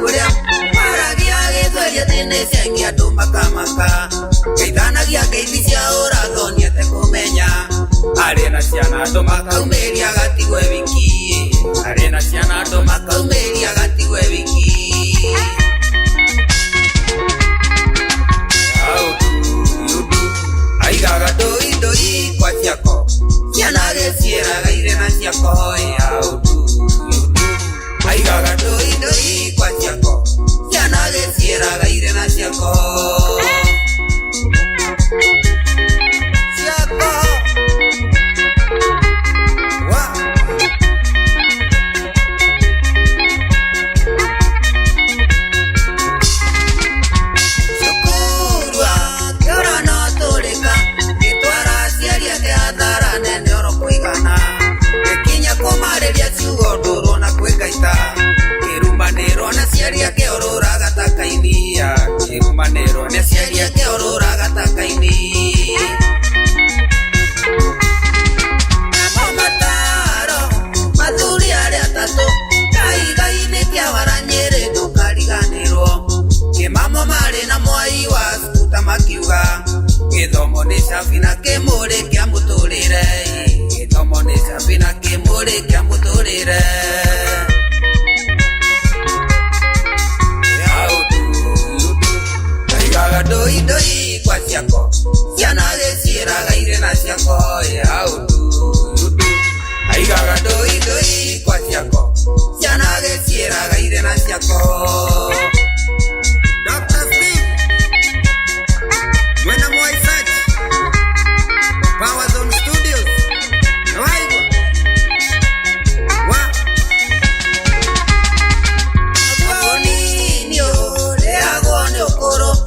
kuria maragia githweria tene cengia andu makamaka geithanagia ngeithi cia urathonia te kumenya ari na ciana andu makaumiria gatigwe wiki ari na ciana andu makaumiria gatigwe wiki aigaga doi kwa ciako ciana gecieraga irena ciako aigaga doi kwa ciako ciana gecieraga irena ciako Manero ne seria que aurora gata kaini mama taro maduri are atato kai ne que avaranyere do kariganero que mama mare na moi was tamakiuga que domo ne safina que more que amutorire que domo ne safina que more que amutorire doi kwa ciako ciana gecieraga irena ciako aigaga doi kwa ciako ciana gecieraga irena ciako Dr. Steve Mwena Moi Search Power Zone Studios Nawaigwa wa Agoninio le agone okoro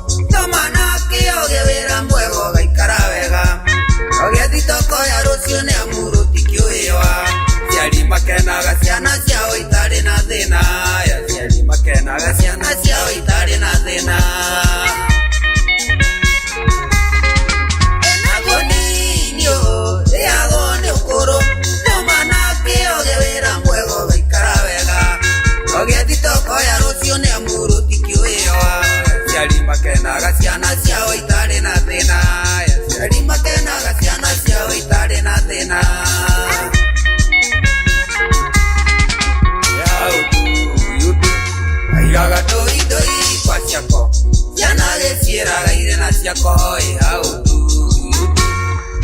Sione amuro tikioewa Siari makenaga ciana ciao itare na thina Siari makenaga ciana ciao itare na thina Enagoninio eagone okoro Nomanake ogewera mwego gaikara wega Ogetitoko ya rosione amuro tikioewa Siari makenaga ciana ciao itare na thina Siari makenaga ciana ciao itare na thina aigaga doi kwa ciako ciana gecieraga irena ciako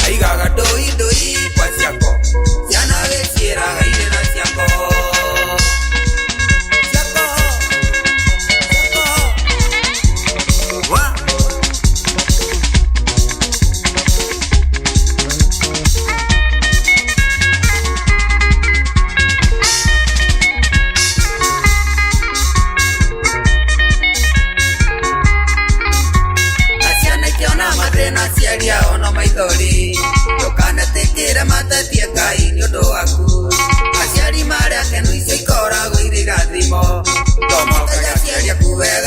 aigaga doi kwa ciako ciana gecieraga irena ciako Ciaria ono maithori Yokana tekera matatia kai nyondo waku Aciari maria kenu icio ikoragwo irĩ irathimo Tomokaga ciaria kuwega